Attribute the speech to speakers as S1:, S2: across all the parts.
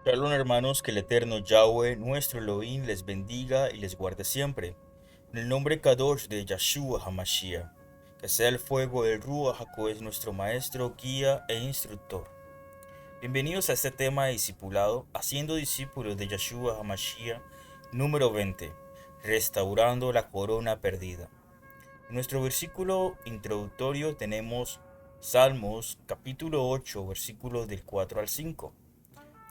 S1: Shalom hermanos, que el eterno Yahweh, nuestro Elohim, les bendiga y les guarde siempre. En el nombre Kadosh de Yahshua HaMashiach, que sea el fuego del Ruach HaKodesh nuestro maestro, guía e instructor. Bienvenidos a este tema de discipulado, haciendo discípulos de Yahshua HaMashiach, número 20, restaurando la corona perdida. En nuestro versículo introductorio tenemos Salmos capítulo 8, versículos del 4 al 5.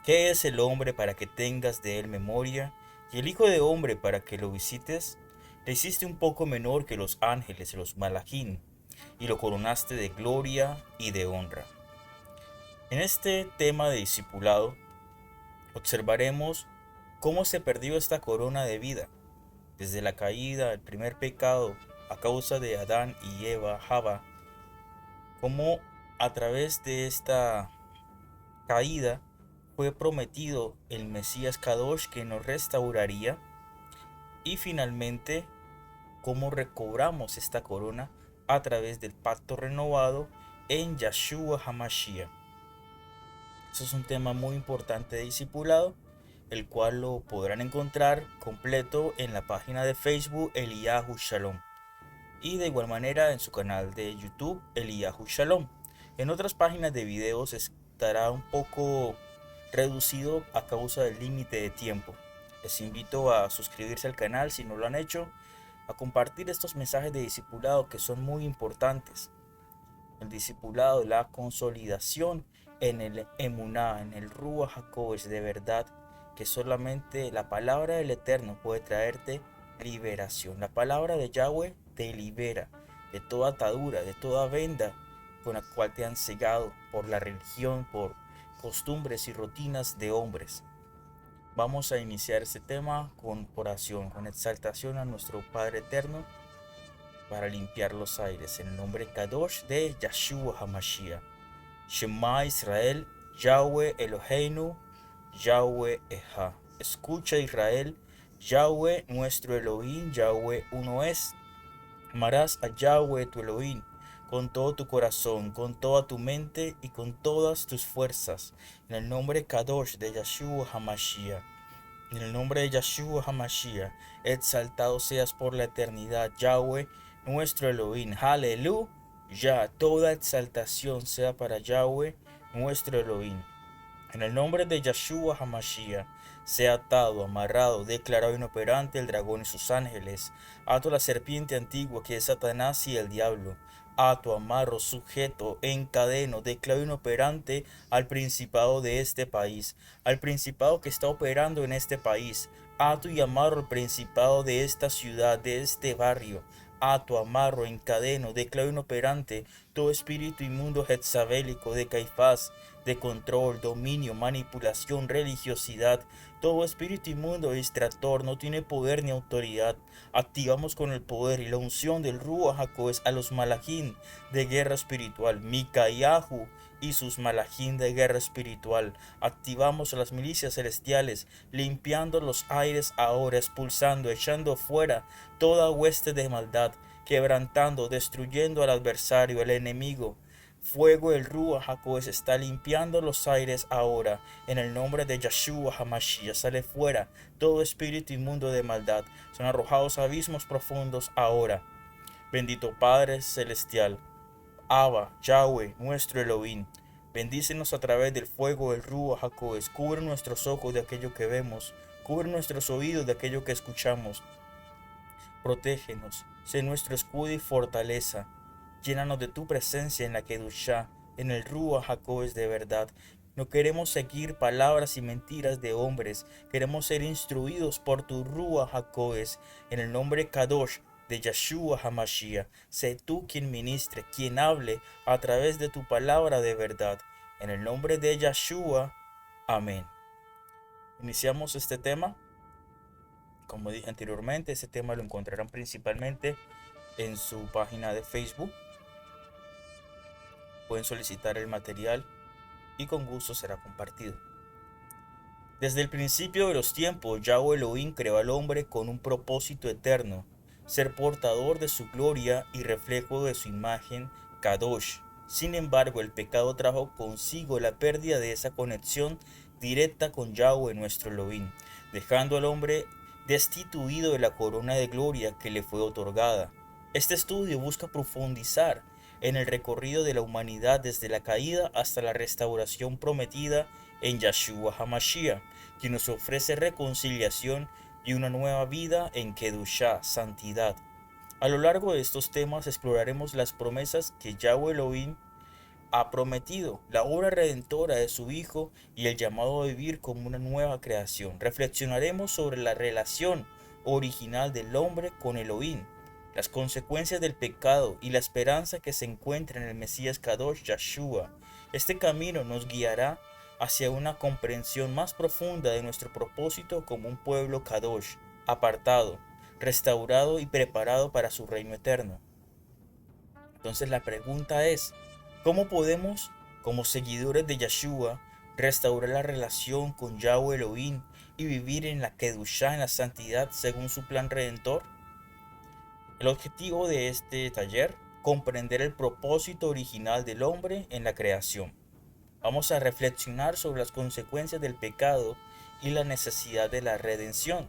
S1: ¿Qué es el hombre para que tengas de él memoria? Y el hijo de hombre para que lo visites. Le hiciste un poco menor que los ángeles, los malachín, y lo coronaste de gloria y de honra. En este tema de discipulado, observaremos cómo se perdió esta corona de vida. Desde la caída, el primer pecado, a causa de Adán y Eva, Java, cómo a través de esta caída fue prometido el Mesías Kadosh que nos restauraría, y finalmente cómo recobramos esta corona a través del pacto renovado en Yahshua HaMashiach. Eso es un tema muy importante de discipulado, el cual lo podrán encontrar completo en la página de Facebook Eliyahu Shalom, y de igual manera en su canal de YouTube Eliyahu Shalom. En otras páginas de videos estará un poco reducido a causa del límite de tiempo. Les invito a suscribirse al canal si no lo han hecho, a compartir estos mensajes de discipulado que son muy importantes. El discipulado, la consolidación en el emuná, en el Ruach HaKodesh de verdad, que solamente la palabra del Eterno puede traerte liberación. La palabra de Yahweh te libera de toda atadura, de toda venda con la cual te han cegado por la religión, por costumbres y rutinas de hombres. Vamos a iniciar este tema con oración, con exaltación a nuestro Padre Eterno para limpiar los aires. En el nombre Kadosh de Yahshua HaMashiach. Shema Israel, Yahweh Eloheinu, Yahweh Eha. Escucha Israel, Yahweh nuestro Elohim, Yahweh uno es. Amarás a Yahweh tu Elohim con todo tu corazón, con toda tu mente y con todas tus fuerzas. En el nombre Kadosh de Yahshua HaMashiach. En el nombre de Yahshua HaMashiach, exaltado seas por la eternidad, Yahweh, nuestro Elohim. Aleluya. Toda exaltación sea para Yahweh, nuestro Elohim. En el nombre de Yahshua HaMashiach, sea atado, amarrado, declarado inoperante el dragón y sus ángeles. Ato la serpiente antigua que es Satanás y el diablo. Ato, amarro, sujeto, encadeno, declaro inoperante al principado de este país, al principado que está operando en este país. Ato y amarro al principado de esta ciudad, de este barrio. Ato, amarro, encadeno, declaro inoperante todo espíritu inmundo jezabélico de Caifás, de control, dominio, manipulación, religiosidad. Todo espíritu inmundo y distractor no tiene poder ni autoridad. Activamos con el poder y la unción del Ruach HaKodesh a los malachín de guerra espiritual, Mikayahu y sus malachín de guerra espiritual. Activamos a las milicias celestiales, limpiando los aires ahora, expulsando, echando fuera toda hueste de maldad, quebrantando, destruyendo al adversario, al enemigo. Fuego del Ruach HaKodesh está limpiando los aires ahora. En el nombre de Yahshua HaMashiach sale fuera todo espíritu inmundo de maldad. Son arrojados a abismos profundos ahora. Bendito Padre Celestial, Abba, Yahweh, nuestro Elohim. Bendícenos a través del fuego del Ruach HaKodesh. Cubre nuestros ojos de aquello que vemos. Cubre nuestros oídos de aquello que escuchamos. Protégenos. Sé nuestro escudo y fortaleza. Llénanos de tu presencia en la Kedushá, en el Ruach HaKodesh de verdad. No queremos seguir palabras y mentiras de hombres. Queremos ser instruidos por tu Ruach HaKodesh. En el nombre Kadosh de Yahshua HaMashiach. Sé tú quien ministre, quien hable a través de tu palabra de verdad. En el nombre de Yahshua. Amén. Iniciamos este tema. Como dije anteriormente, este tema lo encontrarán principalmente en su página de Facebook. Pueden solicitar el material y con gusto será compartido. Desde el principio de los tiempos, Yahweh Elohim creó al hombre con un propósito eterno, ser portador de su gloria y reflejo de su imagen Kadosh. Sin embargo, el pecado trajo consigo la pérdida de esa conexión directa con Yahweh nuestro Elohim, dejando al hombre destituido de la corona de gloria que le fue otorgada. Este estudio busca profundizar en el recorrido de la humanidad desde la caída hasta la restauración prometida en Yahshua HaMashiach, quien nos ofrece reconciliación y una nueva vida en Kedushá, santidad. A lo largo de estos temas exploraremos las promesas que Yahweh Elohim ha prometido, la obra redentora de su Hijo y el llamado a vivir como una nueva creación. Reflexionaremos sobre la relación original del hombre con Elohim, las consecuencias del pecado y la esperanza que se encuentra en el Mesías Kadosh Yahshua. Este camino nos guiará hacia una comprensión más profunda de nuestro propósito como un pueblo Kadosh, apartado, restaurado y preparado para su reino eterno. Entonces la pregunta es, ¿cómo podemos, como seguidores de Yahshua, restaurar la relación con Yahweh Elohim y vivir en la Kedushá, en la santidad, según su plan redentor? El objetivo de este taller, comprender el propósito original del hombre en la creación. Vamos a reflexionar sobre las consecuencias del pecado y la necesidad de la redención.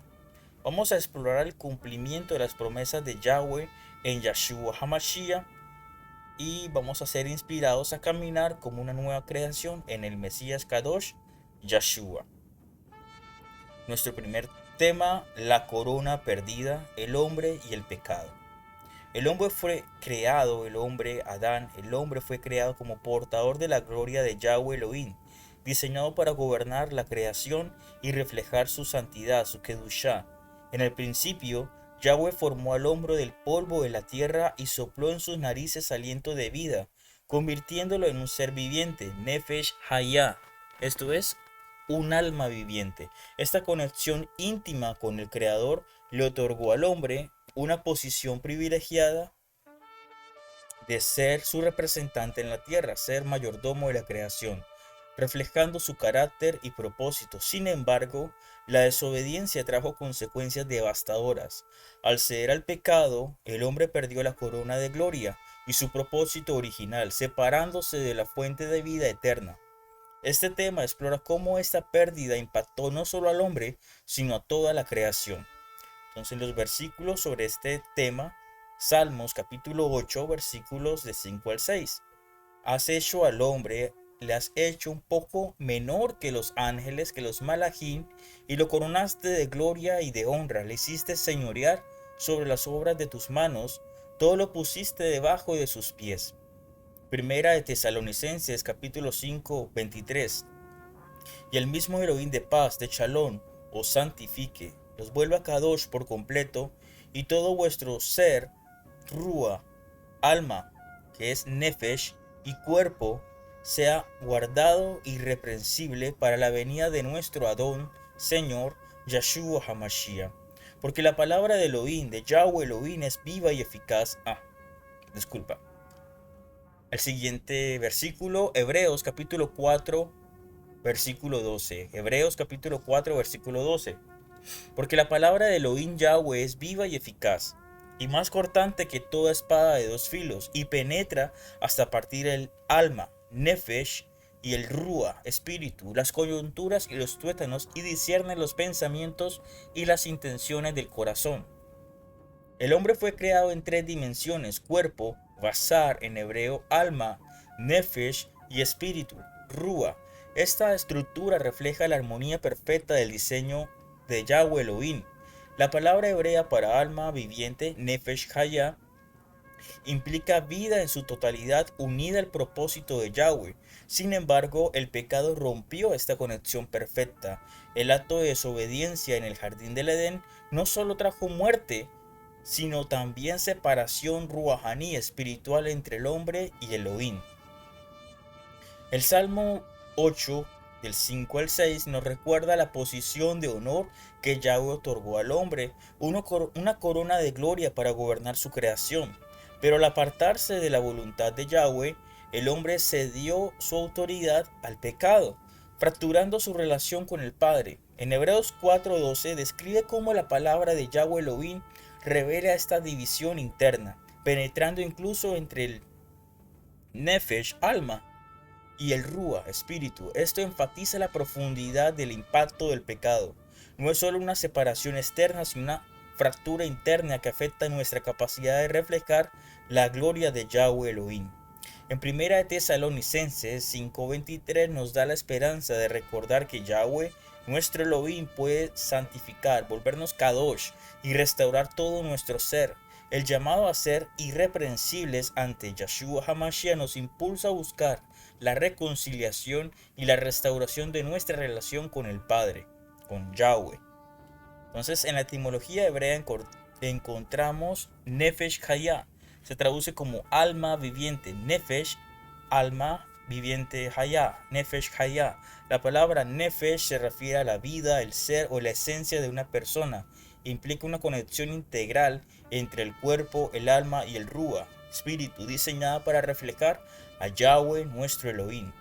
S1: Vamos a explorar el cumplimiento de las promesas de Yahweh en Yahshua HaMashiach y vamos a ser inspirados a caminar como una nueva creación en el Mesías Kadosh Yahshua. Nuestro primer tema, la corona perdida, el hombre y el pecado. El hombre fue creado, el hombre Adán, el hombre fue creado como portador de la gloria de Yahweh Elohim, diseñado para gobernar la creación y reflejar su santidad, su Kedushá. En el principio, Yahweh formó al hombre del polvo de la tierra y sopló en sus narices aliento de vida, convirtiéndolo en un ser viviente, Nefesh Hayah, esto es, un alma viviente. Esta conexión íntima con el Creador le otorgó al hombre una posición privilegiada de ser su representante en la tierra, ser mayordomo de la creación, reflejando su carácter y propósito. Sin embargo, la desobediencia trajo consecuencias devastadoras. Al ceder al pecado, el hombre perdió la corona de gloria y su propósito original, separándose de la fuente de vida eterna. Este tema explora cómo esta pérdida impactó no solo al hombre, sino a toda la creación. Entonces los versículos sobre este tema, Salmos capítulo 8, versículos de 5 al 6. Has hecho al hombre, le has hecho un poco menor que los ángeles, que los malachim, y lo coronaste de gloria y de honra. Le hiciste señorear sobre las obras de tus manos, todo lo pusiste debajo de sus pies. Primera de Tesalonicenses capítulo 5, 23. Y el mismo Elohim de paz, de Shalom, os santifique, los vuelva a Kadosh por completo, y todo vuestro ser, Rúa, alma, que es Nefesh, y cuerpo, sea guardado irreprensible para la venida de nuestro Adón, Señor, Yahshua HaMashiach. Porque la palabra de Elohim, de Yahweh Elohim, es viva y eficaz. El siguiente versículo, Hebreos capítulo 4, versículo 12. Hebreos capítulo 4, versículo 12. Porque la palabra de Elohim Yahweh es viva y eficaz, y más cortante que toda espada de dos filos, y penetra hasta partir el alma, Nefesh, y el Rúa, espíritu, las coyunturas y los tuétanos, y discierne los pensamientos y las intenciones del corazón. El hombre fue creado en tres dimensiones: cuerpo, basar en hebreo, alma, Nefesh, y espíritu, Rúa. Esta estructura refleja la armonía perfecta del diseño de Yahweh Elohim. La palabra hebrea para alma viviente, Nefesh Hayah, implica vida en su totalidad unida al propósito de Yahweh. Sin embargo, el pecado rompió esta conexión perfecta. El acto de desobediencia en el jardín del Edén no solo trajo muerte, sino también separación ruajaní espiritual entre el hombre y Elohim. El Salmo 8, del 5 al 6, nos recuerda la posición de honor que Yahweh otorgó al hombre, una corona de gloria para gobernar su creación. Pero al apartarse de la voluntad de Yahweh, el hombre cedió su autoridad al pecado, fracturando su relación con el Padre. En Hebreos 4:12 describe cómo la palabra de Yahweh Elohim revela esta división interna, penetrando incluso entre el Nefesh, alma, y el Rúa, espíritu. Esto enfatiza la profundidad del impacto del pecado. No es solo una separación externa, sino una fractura interna que afecta nuestra capacidad de reflejar la gloria de Yahweh Elohim. En 1 de Tesalonicenses 5:23 nos da la esperanza de recordar que Yahweh, nuestro Elohim, puede santificar, volvernos Kadosh y restaurar todo nuestro ser. El llamado a ser irreprensibles ante Yahshua HaMashiach nos impulsa a buscar la reconciliación y la restauración de nuestra relación con el Padre, con Yahweh. Entonces, en la etimología hebrea encontramos Nefesh Hayah. Se traduce como alma viviente. Nefesh, alma viviente. Hayah, Nefesh Hayah. La palabra Nefesh se refiere a la vida, el ser o la esencia de una persona. Implica una conexión integral entre el cuerpo, el alma y el Rúa, espíritu, diseñada para reflejar a Yahweh, nuestro Elohim.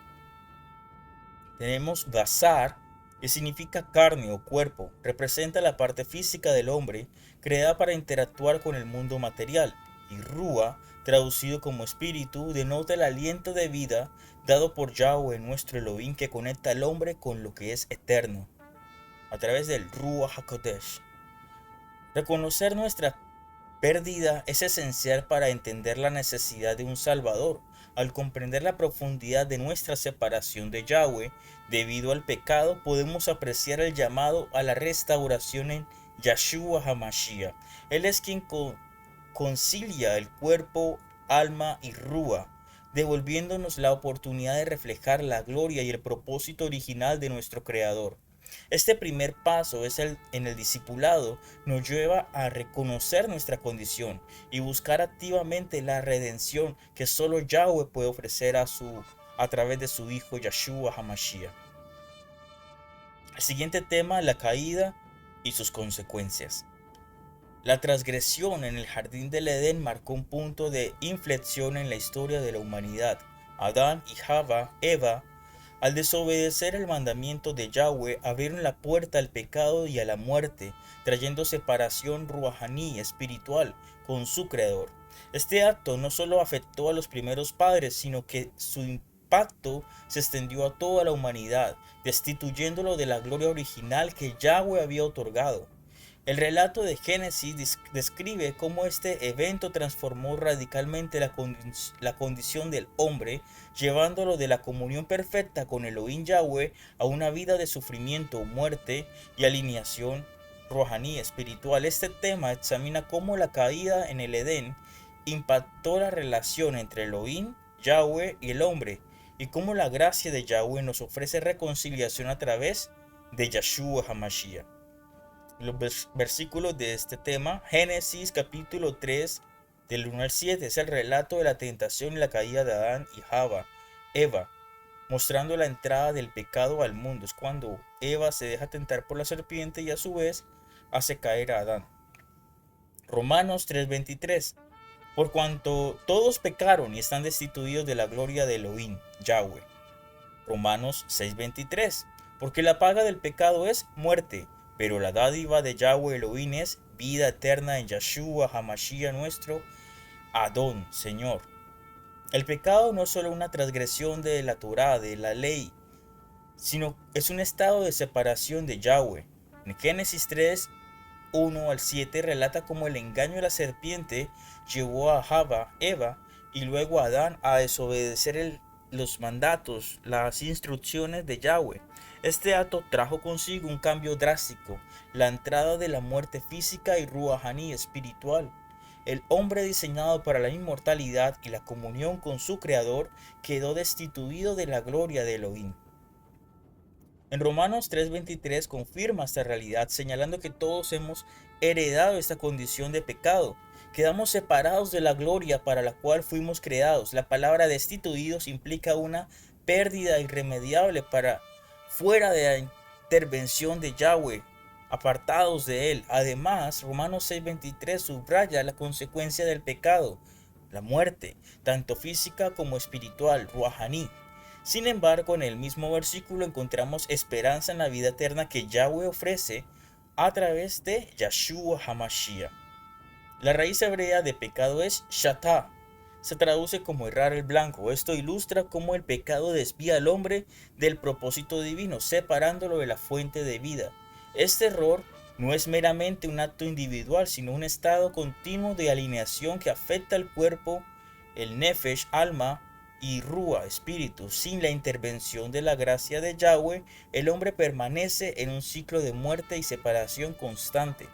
S1: Tenemos Gazar, que significa carne o cuerpo, representa la parte física del hombre, creada para interactuar con el mundo material, y Rúa, traducido como espíritu, denota el aliento de vida dado por Yahweh, nuestro Elohim, que conecta al hombre con lo que es eterno, a través del Rúa HaKodesh. Reconocer nuestra pérdida es esencial para entender la necesidad de un Salvador. Al comprender la profundidad de nuestra separación de Yahweh debido al pecado, podemos apreciar el llamado a la restauración en Yahshua HaMashiach. Él es quien concilia el cuerpo, alma y rúa, devolviéndonos la oportunidad de reflejar la gloria y el propósito original de nuestro Creador. Este primer paso en el discipulado nos lleva a reconocer nuestra condición y buscar activamente la redención que solo Yahweh puede ofrecer a través de su Hijo Yahshua HaMashiach. El siguiente tema, la caída y sus consecuencias. La transgresión en el jardín del Edén marcó un punto de inflexión en la historia de la humanidad. Adán y Eva, al desobedecer el mandamiento de Yahweh, abrieron la puerta al pecado y a la muerte, trayendo separación ruajaní espiritual con su creador. Este acto no solo afectó a los primeros padres, sino que su impacto se extendió a toda la humanidad, destituyéndolo de la gloria original que Yahweh había otorgado. El relato de Génesis describe cómo este evento transformó radicalmente la condición del hombre, llevándolo de la comunión perfecta con Elohim Yahweh a una vida de sufrimiento, muerte y alineación rohaní espiritual. Este tema examina cómo la caída en el Edén impactó la relación entre Elohim, Yahweh y el hombre, y cómo la gracia de Yahweh nos ofrece reconciliación a través de Yahshua HaMashiach. Los versículos de este tema, Génesis capítulo 3 del 1 al 7, es el relato de la tentación y la caída de Adán y Eva, mostrando la entrada del pecado al mundo. Es cuando Eva se deja tentar por la serpiente y a su vez hace caer a Adán. Romanos 3:23, por cuanto todos pecaron y están destituidos de la gloria de Elohim, Yahweh. Romanos 6:23, porque la paga del pecado es muerte, pero la dádiva de Yahweh Elohim es vida eterna en Yahshua HaMashiach nuestro Adón, Señor. El pecado no es solo una transgresión de la Torah, de la ley, sino es un estado de separación de Yahweh. En Génesis 3, 1 al 7 relata cómo el engaño de la serpiente llevó a Eva y luego a Adán a desobedecer los mandatos, las instrucciones de Yahweh. Este acto trajo consigo un cambio drástico, la entrada de la muerte física y ruajaní espiritual. El hombre diseñado para la inmortalidad y la comunión con su creador quedó destituido de la gloria de Elohim. En Romanos 3:23 confirma esta realidad, señalando que todos hemos heredado esta condición de pecado. Quedamos separados de la gloria para la cual fuimos creados. La palabra destituidos implica una pérdida irremediable fuera de la intervención de Yahweh, apartados de él. Además, Romanos 6:23 subraya la consecuencia del pecado, la muerte, tanto física como espiritual, ruajaní. Sin embargo, en el mismo versículo encontramos esperanza en la vida eterna que Yahweh ofrece a través de Yahshua HaMashiach. La raíz hebrea de pecado es shatá, se traduce como errar el blanco. Esto ilustra cómo el pecado desvía al hombre del propósito divino, separándolo de la fuente de vida. Este error no es meramente un acto individual, sino un estado continuo de alineación que afecta al cuerpo, el nefesh, alma, y Rúa, espíritu. Sin la intervención de la gracia de Yahweh, el hombre permanece en un ciclo de muerte y separación constante.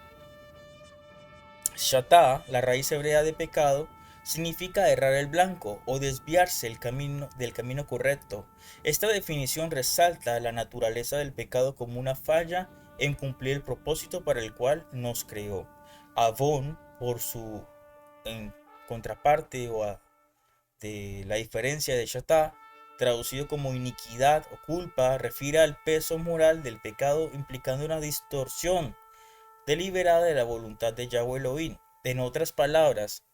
S1: Shatá, la raíz hebrea de pecado, significa errar el blanco o desviarse del camino correcto. Esta definición resalta la naturaleza del pecado como una falla en cumplir el propósito para el cual nos creó. Avon, por su en contraparte de la diferencia de Shatá, traducido como iniquidad o culpa, refiere al peso moral del pecado, implicando una distorsión deliberada de la voluntad de Yahweh Elohim. En otras palabras,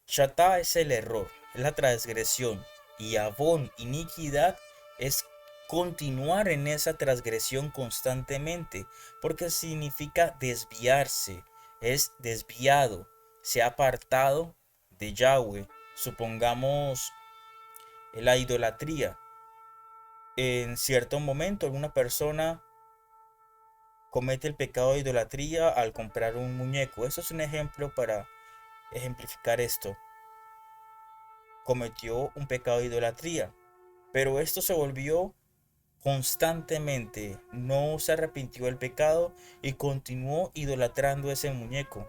S1: Shatá es el error, es la transgresión, y Avon, iniquidad, es continuar en esa transgresión constantemente, porque significa desviarse, es desviado, se ha apartado de Yahweh. Supongamos la idolatría. En cierto momento, alguna persona comete el pecado de idolatría al comprar un muñeco. Eso es un ejemplo para ejemplificar esto. Cometió un pecado de idolatría, pero esto se volvió constantemente. No se arrepintió del pecado y continuó idolatrando ese muñeco.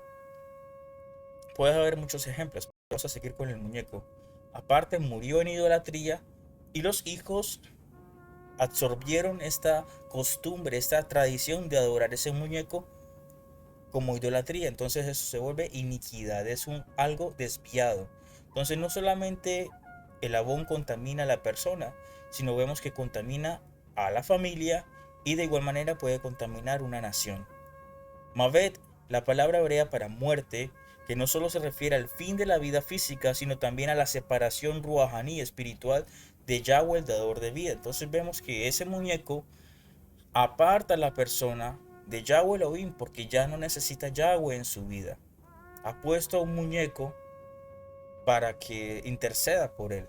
S1: Puede haber muchos ejemplos. Vamos a seguir con el muñeco. Aparte, murió en idolatría y los hijos absorbieron esta costumbre, esta tradición de adorar ese muñeco como idolatría. Entonces eso se vuelve iniquidad, es algo desviado. Entonces no solamente el abón contamina a la persona, sino vemos que contamina a la familia y de igual manera puede contaminar una nación. Mavet, la palabra hebrea para muerte, que no solo se refiere al fin de la vida física, sino también a la separación ruajaní espiritual de Yahweh, el dador de vida. Entonces vemos que ese muñeco aparta a la persona de Yahweh Elohim porque ya no necesita Yahweh en su vida. Ha puesto a un muñeco para que interceda por él.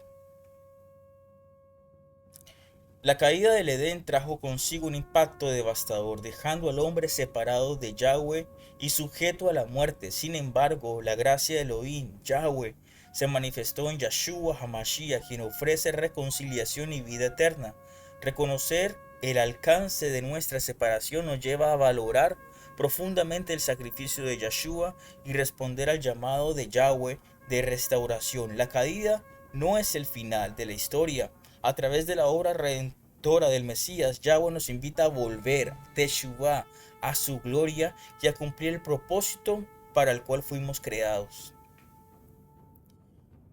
S1: La caída del Edén trajo consigo un impacto devastador, dejando al hombre separado de Yahweh y sujeto a la muerte. Sin embargo, la gracia de Elohim, Yahweh, se manifestó en Yahshua HaMashiach, quien ofrece reconciliación y vida eterna. Reconocer el alcance de nuestra separación nos lleva a valorar profundamente el sacrificio de Yahshua y responder al llamado de Yahweh de restauración. La caída no es el final de la historia. A través de la obra redentora del Mesías, Yahweh nos invita a volver, Teshuvah, a su gloria y a cumplir el propósito para el cual fuimos creados.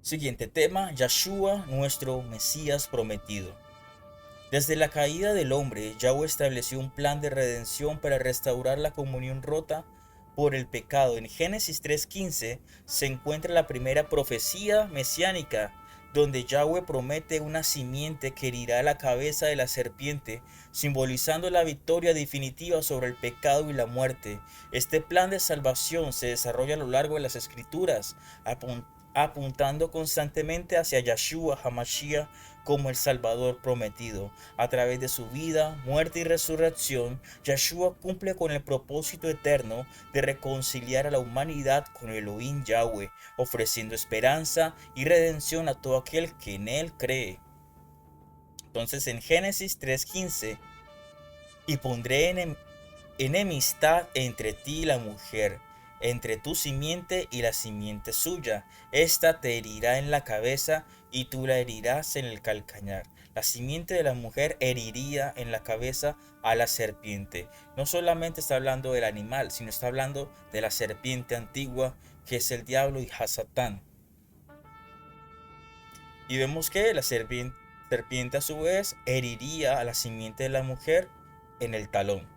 S1: Siguiente tema, Yahshua, nuestro Mesías prometido. Desde la caída del hombre, Yahweh estableció un plan de redención para restaurar la comunión rota por el pecado. En Génesis 3:15 se encuentra la primera profecía mesiánica, donde Yahweh promete una simiente que herirá la cabeza de la serpiente, simbolizando la victoria definitiva sobre el pecado y la muerte. Este plan de salvación se desarrolla a lo largo de las Escrituras, apuntando constantemente hacia Yahshua HaMashiach como el Salvador prometido. A través de su vida, muerte y resurrección, Yahshua cumple con el propósito eterno de reconciliar a la humanidad con Elohim Yahweh, ofreciendo esperanza y redención a todo aquel que en él cree. Entonces en Génesis 3:15, y pondré enemistad entre ti y la mujer, entre tu simiente y la simiente suya. Esta te herirá en la cabeza y tú la herirás en el calcañar. La simiente de la mujer heriría en la cabeza a la serpiente. No solamente está hablando del animal, sino está hablando de la serpiente antigua, que es el diablo y Hasatán. Y vemos que la serpiente a su vez heriría a la simiente de la mujer en el talón.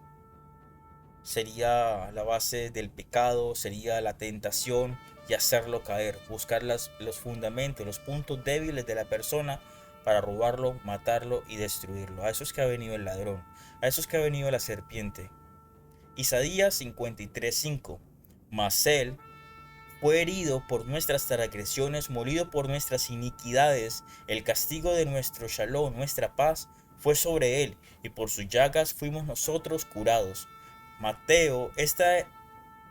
S1: Sería la base del pecado, sería la tentación y hacerlo caer, buscar los fundamentos, los puntos débiles de la persona para robarlo, matarlo y destruirlo. A eso es que ha venido el ladrón, a eso es que ha venido la serpiente. Isaías 53:5. Mas él fue herido por nuestras transgresiones, molido por nuestras iniquidades. El castigo de nuestro shalom, nuestra paz, fue sobre él, y por sus llagas fuimos nosotros curados.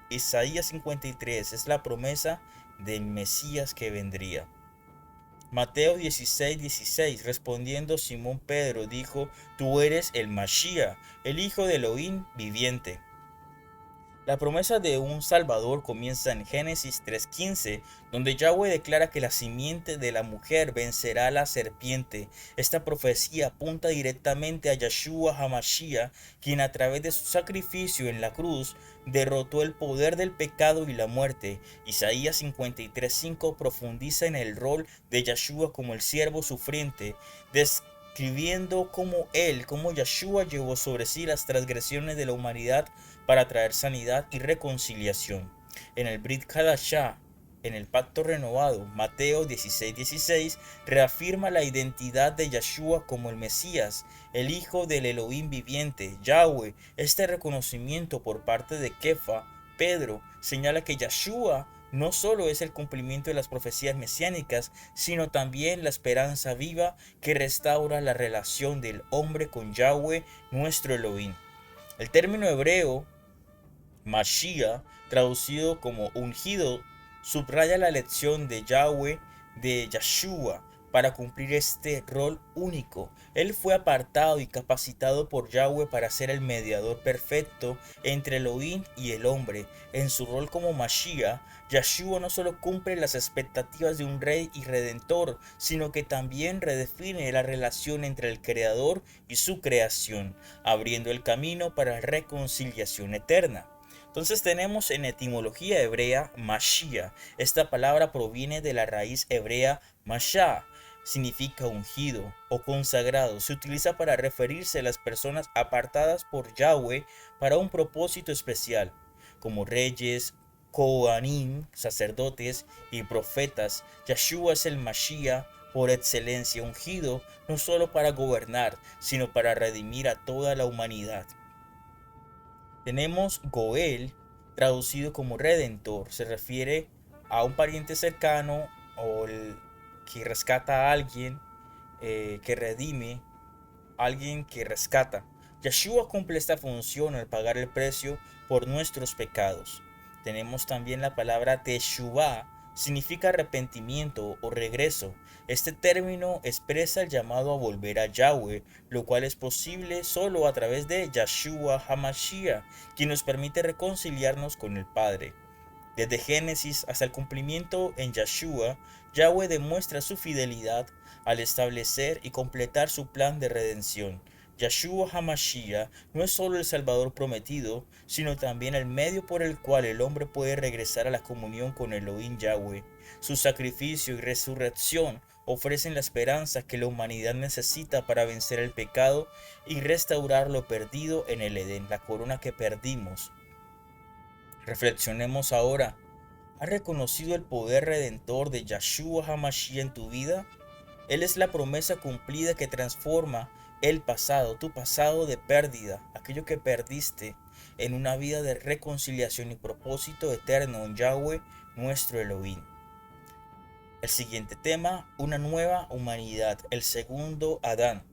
S1: Isaías 53 es la promesa del Mesías que vendría. Mateo 16:16, respondiendo Simón Pedro, dijo: Tú eres el Mashiach, el Hijo de Elohim viviente. La promesa de un Salvador comienza en Génesis 3:15, donde Yahweh declara que la simiente de la mujer vencerá a la serpiente. Esta profecía apunta directamente a Yeshua HaMashiach, quien a través de su sacrificio en la cruz derrotó el poder del pecado y la muerte. Isaías 53:5 profundiza en el rol de Yeshua como el siervo sufriente, describiendo cómo Yeshua llevó sobre sí las transgresiones de la humanidad para traer sanidad y reconciliación. En el Brit Hadashah, en el pacto renovado, Mateo 16:16 reafirma la identidad de Yeshua como el Mesías, el Hijo del Elohim viviente, Yahweh. Este reconocimiento por parte de Kefa, Pedro, señala que Yeshua no solo es el cumplimiento de las profecías mesiánicas, sino también la esperanza viva que restaura la relación del hombre con Yahweh, nuestro Elohim. El término hebreo Mashiach, traducido como ungido, subraya la elección de Yahweh de Yeshua para cumplir este rol único. Él fue apartado y capacitado por Yahweh para ser el mediador perfecto entre Elohim y el hombre. En su rol como Mashiach, Yeshua no solo cumple las expectativas de un rey y redentor, sino que también redefine la relación entre el creador y su creación, abriendo el camino para la reconciliación eterna. Entonces tenemos en etimología hebrea Mashiach. Esta palabra proviene de la raíz hebrea Mashah, significa ungido o consagrado. Se utiliza para referirse a las personas apartadas por Yahweh para un propósito especial, como reyes, Kohanim, sacerdotes y profetas. Yeshua es el Mashiach por excelencia, ungido no solo para gobernar, sino para redimir a toda la humanidad. Tenemos Goel, traducido como redentor. Se refiere a un pariente cercano o el que rescata a alguien, que redime, alguien que rescata. Yeshua cumple esta función al pagar el precio por nuestros pecados. Tenemos también la palabra Teshuvah, significa arrepentimiento o regreso. Este término expresa el llamado a volver a Yahweh, lo cual es posible solo a través de Yeshua HaMashiach, quien nos permite reconciliarnos con el Padre. Desde Génesis hasta el cumplimiento en Yeshua, Yahweh demuestra su fidelidad al establecer y completar su plan de redención. Yeshua HaMashiach no es solo el Salvador prometido, sino también el medio por el cual el hombre puede regresar a la comunión con Elohim Yahweh. Su sacrificio y resurrección ofrecen la esperanza que la humanidad necesita para vencer el pecado y restaurar lo perdido en el Edén, la corona que perdimos. Reflexionemos ahora. ¿Has reconocido el poder redentor de Yeshua HaMashiach en tu vida? Él es la promesa cumplida que transforma el pasado, tu pasado de pérdida, aquello que perdiste, en una vida de reconciliación y propósito eterno en Yahweh, nuestro Elohim. El siguiente tema, una nueva humanidad, el segundo Adán.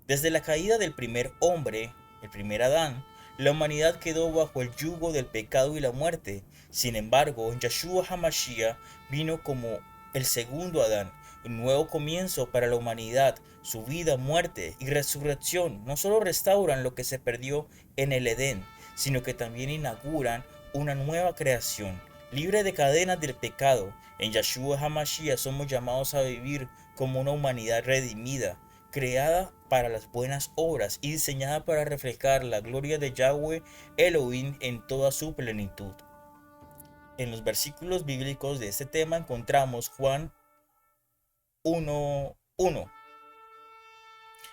S1: Desde la caída del primer hombre, el primer Adán, la humanidad quedó bajo el yugo del pecado y la muerte. Sin embargo, Yeshua HaMashiach vino como el segundo Adán, un nuevo comienzo para la humanidad. Su vida, muerte y resurrección no solo restauran lo que se perdió en el Edén, sino que también inauguran una nueva creación, libre de cadenas del pecado. En Yeshua HaMashiach somos llamados a vivir como una humanidad redimida, creada para las buenas obras y diseñada para reflejar la gloria de Yahweh Elohim en toda su plenitud. En los versículos bíblicos de este tema encontramos Juan 1:1.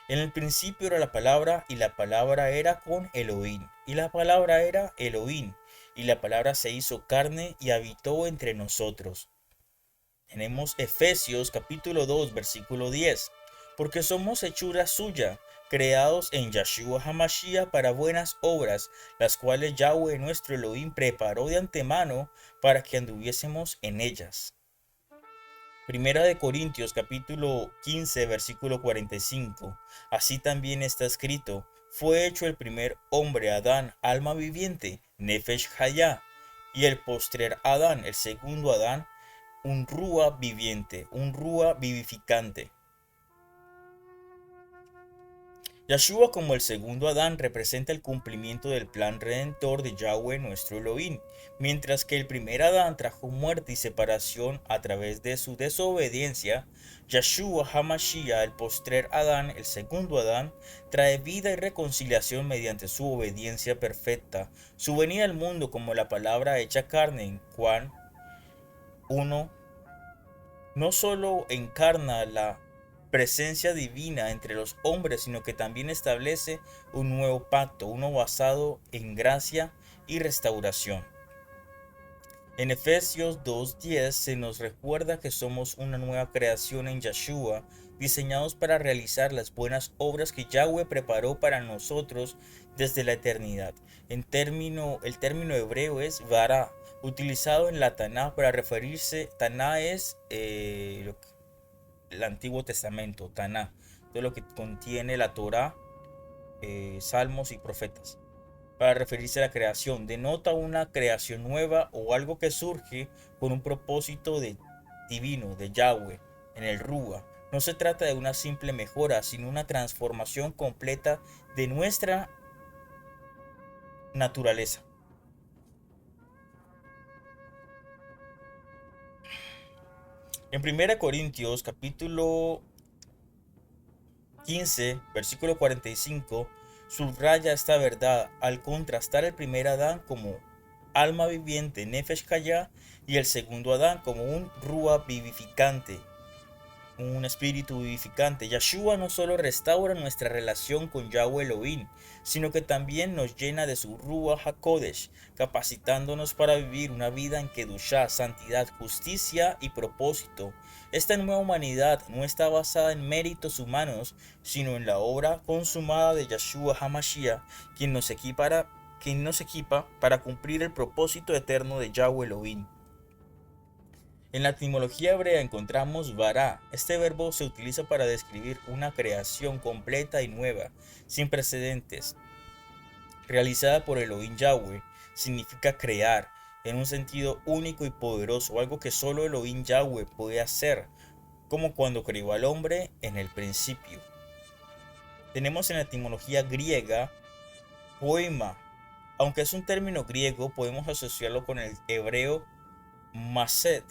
S1: En el principio era la palabra, y la palabra era con Elohim, y la palabra era Elohim, y la palabra se hizo carne y habitó entre nosotros. Tenemos Efesios capítulo 2 versículo 10. Porque somos hechura suya, creados en Yahshua HaMashiach para buenas obras, las cuales Yahweh nuestro Elohim preparó de antemano para que anduviésemos en ellas. Primera de Corintios capítulo 15 versículo 45. Así también está escrito: fue hecho el primer hombre Adán, alma viviente, Nefesh Hayah, y el postrer Adán, el segundo Adán, un Rúa viviente, un Rúa vivificante. Yahshua como el segundo Adán representa el cumplimiento del plan redentor de Yahweh nuestro Elohim, mientras que el primer Adán trajo muerte y separación a través de su desobediencia. Yahshua HaMashiach, el postrer Adán, el segundo Adán, trae vida y reconciliación mediante su obediencia perfecta. Su venida al mundo como la palabra hecha carne en Juan 1 no solo encarna la presencia divina entre los hombres, sino que también establece un nuevo pacto, uno basado en gracia y restauración. En Efesios 2:10 se nos recuerda que somos una nueva creación en Yahshua, diseñados para realizar las buenas obras que Yahweh preparó para nosotros desde la eternidad. El término hebreo es Vará, utilizado en la Taná para referirse. Taná es el Antiguo Testamento, Taná, todo lo que contiene la Torá, Salmos y Profetas. Para referirse a la creación, denota una creación nueva o algo que surge con un propósito divino, de Yahweh, en el Rúa. No se trata de una simple mejora, sino una transformación completa de nuestra naturaleza. En 1 Corintios capítulo 15, versículo 45, subraya esta verdad al contrastar el primer Adán como alma viviente, Nefesh Hayah, y el segundo Adán como un Rúa vivificante, un espíritu vivificante. Yahshua no solo restaura nuestra relación con Yahweh Elohim, sino que también nos llena de su Rúa HaKodesh, capacitándonos para vivir una vida en Kedushá, santidad, justicia y propósito. Esta nueva humanidad no está basada en méritos humanos, sino en la obra consumada de Yahshua HaMashiach, quien nos equipa para cumplir el propósito eterno de Yahweh Elohim. En la etimología hebrea encontramos vará. Este verbo se utiliza para describir una creación completa y nueva, sin precedentes, realizada por Elohim Yahweh. Significa crear, en un sentido único y poderoso, algo que solo Elohim Yahweh puede hacer, como cuando creó al hombre en el principio. Tenemos en la etimología griega poema. Aunque es un término griego, podemos asociarlo con el hebreo maset,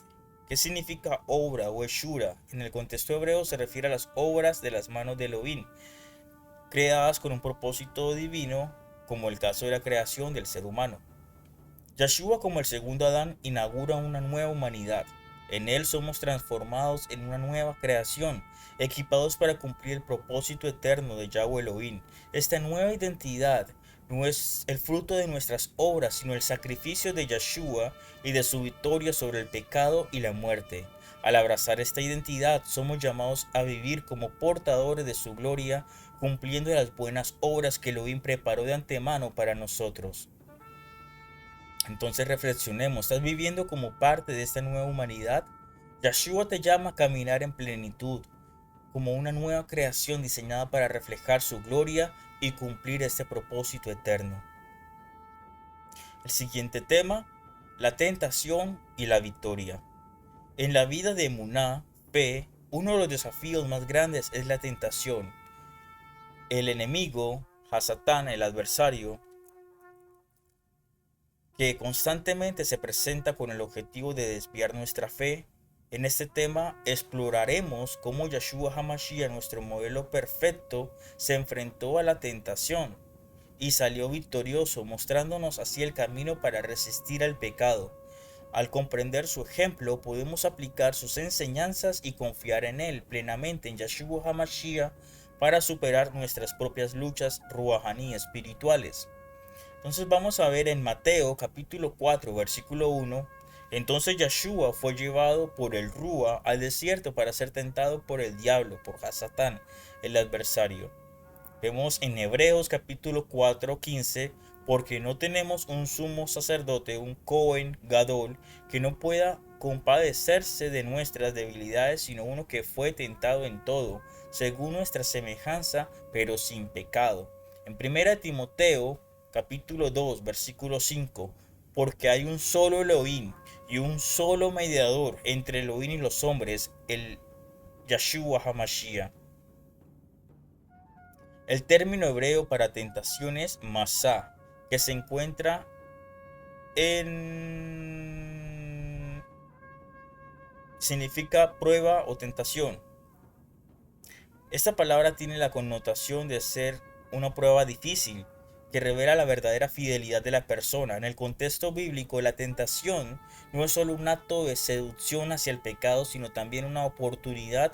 S1: que significa obra o hechura. En el contexto hebreo se refiere a las obras de las manos de Elohim, creadas con un propósito divino, como el caso de la creación del ser humano. Yahshua como el segundo Adán inaugura una nueva humanidad. En él somos transformados en una nueva creación, equipados para cumplir el propósito eterno de Yahweh Elohim. Esta nueva identidad no es el fruto de nuestras obras, sino el sacrificio de Yahshua y de su victoria sobre el pecado y la muerte. Al abrazar esta identidad, somos llamados a vivir como portadores de su gloria, cumpliendo las buenas obras que Elohim preparó de antemano para nosotros. Entonces reflexionemos, ¿estás viviendo como parte de esta nueva humanidad? Yahshua te llama a caminar en plenitud, como una nueva creación diseñada para reflejar su gloria y cumplir este propósito eterno. El siguiente tema, la tentación y la victoria. En la vida de Emuná, fe, uno de los desafíos más grandes es la tentación. El enemigo, Hasatán, el adversario, que constantemente se presenta con el objetivo de desviar nuestra fe. En este tema exploraremos cómo Yahshua HaMashiach, nuestro modelo perfecto, se enfrentó a la tentación y salió victorioso, mostrándonos así el camino para resistir al pecado. Al comprender su ejemplo, podemos aplicar sus enseñanzas y confiar en él plenamente, en Yahshua HaMashiach, para superar nuestras propias luchas ruahaní espirituales. Entonces vamos a ver en Mateo capítulo 4 versículo 1. Entonces Yahshua fue llevado por el Rúa al desierto para ser tentado por el diablo, por Hasatán, el adversario. Vemos en Hebreos capítulo 4:15, porque no tenemos un sumo sacerdote, un Cohen Gadol, que no pueda compadecerse de nuestras debilidades, sino uno que fue tentado en todo, según nuestra semejanza, pero sin pecado. En 1 Timoteo capítulo 2, versículo 5, porque hay un solo Elohim y un solo mediador entre Elohim y los hombres, el Yahshua HaMashiach. El término hebreo para tentación es masá, que se encuentra en... significa prueba o tentación. Esta palabra tiene la connotación de ser una prueba difícil, que revela la verdadera fidelidad de la persona. En el contexto bíblico, la tentación no es solo un acto de seducción hacia el pecado, sino también una oportunidad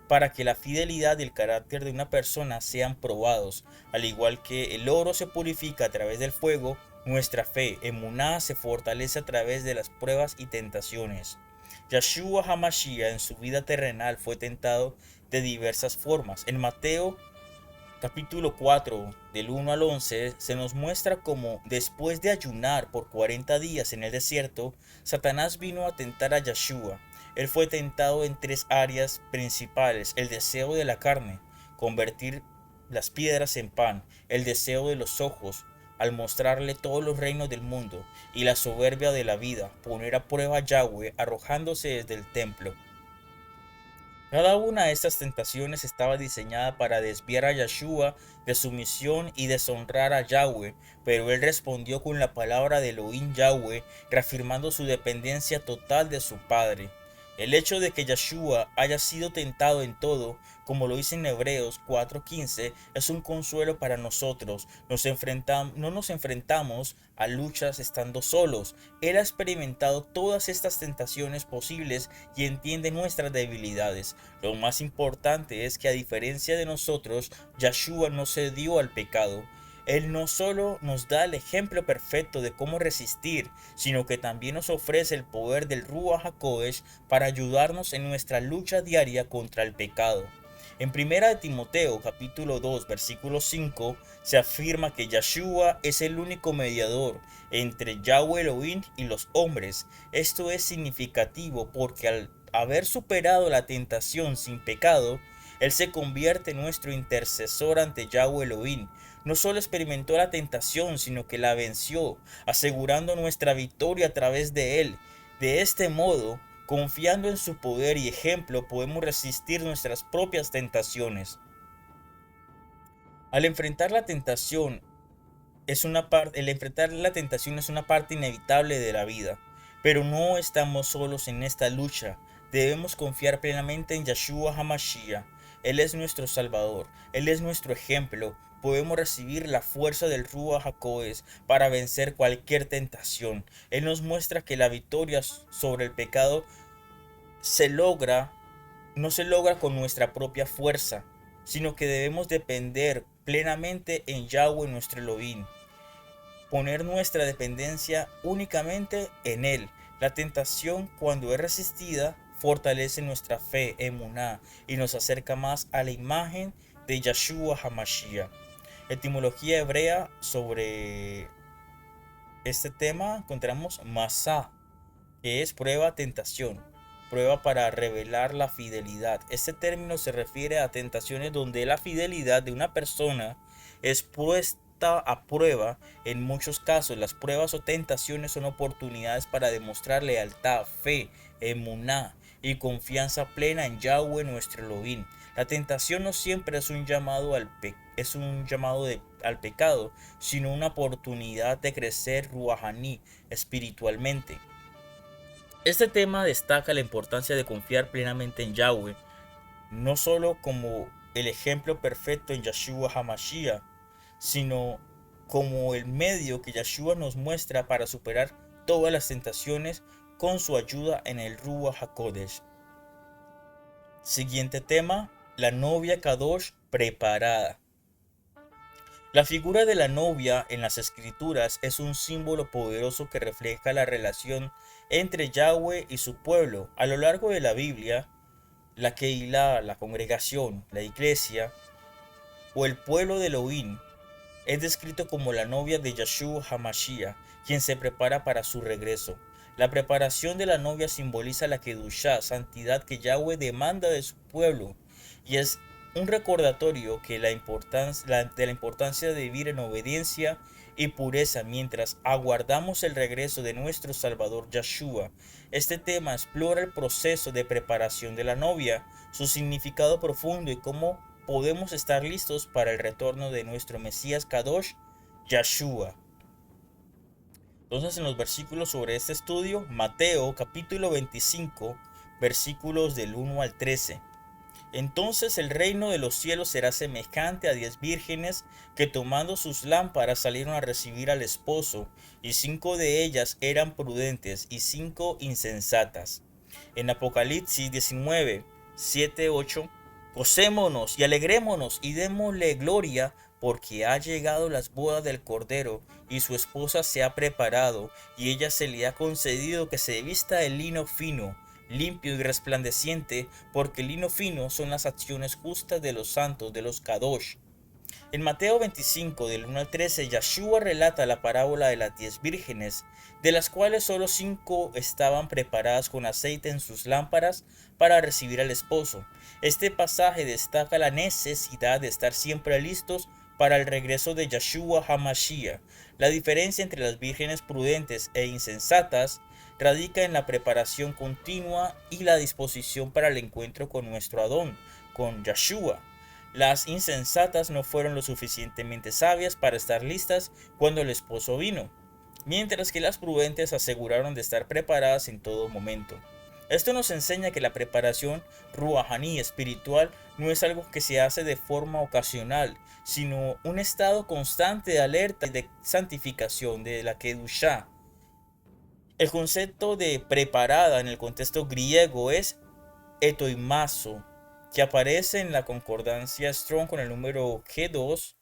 S1: para que la fidelidad y el carácter de una persona sean probados. Al igual que el oro se purifica a través del fuego, nuestra fe, emuná, se fortalece a través de las pruebas y tentaciones. Yahshua HaMashiach en su vida terrenal fue tentado de diversas formas. En Mateo capítulo 4, del 1 al 11, se nos muestra cómo después de ayunar por 40 días en el desierto, Satanás vino a tentar a Yahshua. Él fue tentado en tres áreas principales: el deseo de la carne, convertir las piedras en pan; el deseo de los ojos, al mostrarle todos los reinos del mundo; y la soberbia de la vida, poner a prueba a Yahweh arrojándose desde el templo. Cada una de estas tentaciones estaba diseñada para desviar a Yahshua de su misión y deshonrar a Yahweh, pero él respondió con la palabra de Elohim Yahweh, reafirmando su dependencia total de su Padre. El hecho de que Yahshua haya sido tentado en todo, como lo dice en Hebreos 4:15, es un consuelo para nosotros. No nos enfrentamos a luchas estando solos. Él ha experimentado todas estas tentaciones posibles y entiende nuestras debilidades. Lo más importante es que, a diferencia de nosotros, Yahshua no se dio al pecado. Él no solo nos da el ejemplo perfecto de cómo resistir, sino que también nos ofrece el poder del Ruach HaKodesh para ayudarnos en nuestra lucha diaria contra el pecado. En 1 Timoteo capítulo 2 versículo 5 se afirma que Yahshua es el único mediador entre Yahweh Elohim y los hombres. Esto es significativo porque al haber superado la tentación sin pecado, él se convierte en nuestro intercesor ante Yahweh Elohim. No solo experimentó la tentación, sino que la venció, asegurando nuestra victoria a través de él. De este modo, confiando en su poder y ejemplo, podemos resistir nuestras propias tentaciones. Al enfrentar la tentación, el enfrentar la tentación es una parte inevitable de la vida, pero no estamos solos en esta lucha. Debemos confiar plenamente en Yahshua HaMashiach. Él es nuestro Salvador, Él es nuestro ejemplo. Podemos recibir la fuerza del Ruach HaKodesh para vencer cualquier tentación. Él nos muestra que la victoria sobre el pecado se logra, no se logra con nuestra propia fuerza, sino que debemos depender plenamente en Yahweh nuestro Elohim, poner nuestra dependencia únicamente en Él. La tentación, cuando es resistida, fortalece nuestra fe, emuná, y nos acerca más a la imagen de Yahshua HaMashiach. Etimología hebrea sobre este tema encontramos masá, que es prueba, tentación, prueba para revelar la fidelidad. Este término se refiere a tentaciones donde la fidelidad de una persona es puesta a prueba. En muchos casos, las pruebas o tentaciones son oportunidades para demostrar lealtad, fe, emuná y confianza plena en Yahweh nuestro Elohim. La tentación no siempre es un llamado al pecado, sino una oportunidad de crecer ruahaní, espiritualmente. Este tema destaca la importancia de confiar plenamente en Yahweh, no solo como el ejemplo perfecto en Yahshua HaMashiach, sino como el medio que Yahshua nos muestra para superar todas las tentaciones con su ayuda en el Ruach HaKodesh. Siguiente tema: la novia Kadosh preparada. La figura de la novia en las escrituras es un símbolo poderoso que refleja la relación entre Yahweh y su pueblo. A lo largo de la Biblia, la Keilah, la congregación, la iglesia, o el pueblo de Elohim es descrito como la novia de Yahshua HaMashiach, quien se prepara para su regreso. La preparación de la novia simboliza la Kedushá, santidad que Yahweh demanda de su pueblo, y es un recordatorio de la importancia de vivir en obediencia y pureza mientras aguardamos el regreso de nuestro Salvador Yahshua. Este tema explora el proceso de preparación de la novia, su significado profundo y cómo podemos estar listos para el retorno de nuestro Mesías Kadosh, Yahshua. Entonces, en los versículos sobre este estudio, Mateo capítulo 25, versículos del 1 al 13. Entonces el reino de los cielos será semejante a 10 vírgenes que tomando sus lámparas salieron a recibir al esposo, y 5 de ellas eran prudentes y 5 insensatas. En Apocalipsis 19, 7, 8, gocémonos y alegrémonos y démosle gloria, porque ha llegado las bodas del Cordero, y su esposa se ha preparado, y ella se le ha concedido que se vista de lino fino, limpio y resplandeciente, porque el lino fino son las acciones justas de los santos, de los Kadosh. En Mateo 25, del 1 al 13, Yahshua relata la parábola de las 10 vírgenes, de las cuales solo 5 estaban preparadas con aceite en sus lámparas para recibir al esposo. Este pasaje destaca la necesidad de estar siempre listos para el regreso de Yahshua HaMashiach. La diferencia entre las vírgenes prudentes e insensatas radica en la preparación continua y la disposición para el encuentro con nuestro Adón, con Yahshua. Las insensatas no fueron lo suficientemente sabias para estar listas cuando el esposo vino, mientras que las prudentes aseguraron de estar preparadas en todo momento. Esto nos enseña que la preparación ruahaní espiritual no es algo que se hace de forma ocasional, sino un estado constante de alerta y de santificación de la Kedushá. El concepto de preparada en el contexto griego es etoimazo, que aparece en la concordancia Strong con el número G2,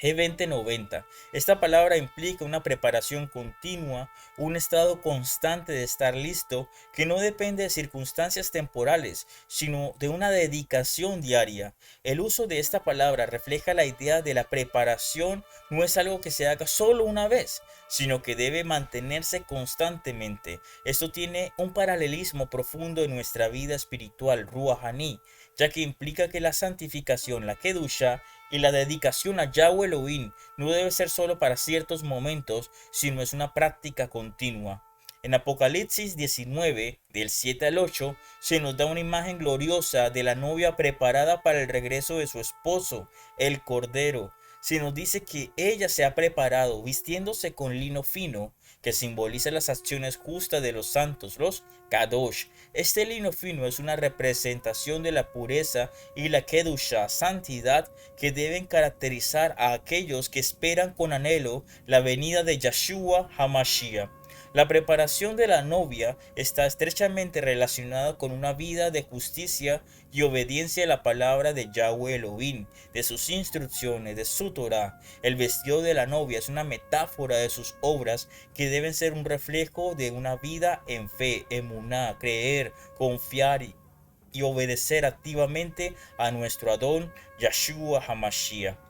S1: G2090. Esta palabra implica una preparación continua, un estado constante de estar listo que no depende de circunstancias temporales, sino de una dedicación diaria. El uso de esta palabra refleja la idea de la preparación no es algo que se haga solo una vez, sino que debe mantenerse constantemente. Esto tiene un paralelismo profundo en nuestra vida espiritual, Ruahaní, ya que implica que la santificación, la Kedusha, y la dedicación a Yahweh Elohim no debe ser solo para ciertos momentos, sino es una práctica continua. En Apocalipsis 19, del 7 al 8, se nos da una imagen gloriosa de la novia preparada para el regreso de su esposo, el Cordero. Se nos dice que ella se ha preparado vistiéndose con lino fino, que simboliza las acciones justas de los santos, los Kadosh. Este lino fino es una representación de la pureza y la Kedusha, santidad, que deben caracterizar a aquellos que esperan con anhelo la venida de Yahshua HaMashiach. La preparación de la novia está estrechamente relacionada con una vida de justicia y obediencia a la palabra de Yahweh Elohim, de sus instrucciones, de su Torah. El vestido de la novia es una metáfora de sus obras que deben ser un reflejo de una vida en fe, emuná, creer, confiar y obedecer activamente a nuestro Adón, Yahshua HaMashiach.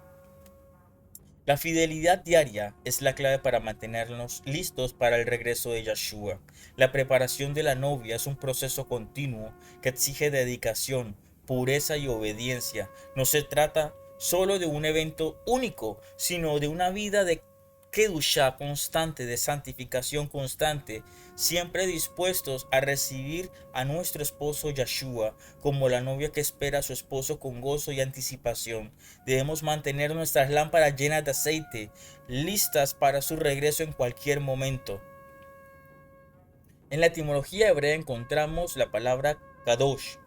S1: La fidelidad diaria es la clave para mantenernos listos para el regreso de Yahshua. La preparación de la novia es un proceso continuo que exige dedicación, pureza y obediencia. No se trata solo de un evento único, sino de una vida de Kedushá constante, de santificación constante, siempre dispuestos a recibir a nuestro esposo Yahshua como la novia que espera a su esposo con gozo y anticipación. Debemos mantener nuestras lámparas llenas de aceite, listas para su regreso en cualquier momento. En la etimología hebrea encontramos la palabra Kadosh,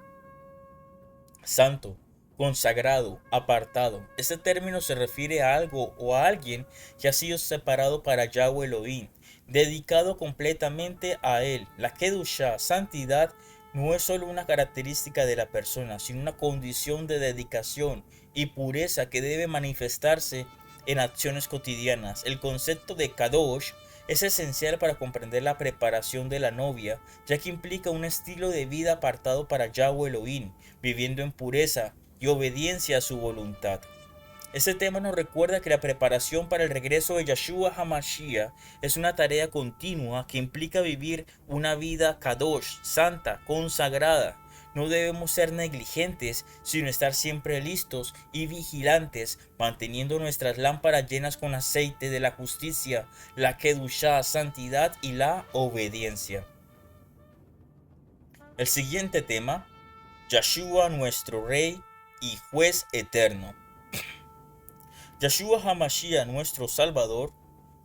S1: santo, consagrado, apartado. Este término se refiere a algo o a alguien que ha sido separado para Yahweh Elohim, dedicado completamente a él. La Kedusha, santidad, no es solo una característica de la persona, sino una condición de dedicación y pureza que debe manifestarse en acciones cotidianas. El concepto de Kadosh es esencial para comprender la preparación de la novia, ya que implica un estilo de vida apartado para Yahweh Elohim, viviendo en pureza, y obediencia a su voluntad. Este tema nos recuerda que la preparación para el regreso de Yeshua HaMashiach es una tarea continua que implica vivir una vida kadosh, santa, consagrada. No debemos ser negligentes, sino estar siempre listos y vigilantes, manteniendo nuestras lámparas llenas con aceite de la justicia, la kedushá, santidad y la obediencia. El siguiente tema, Yeshua nuestro Rey y Juez eterno. Yeshua HaMashiach, nuestro Salvador,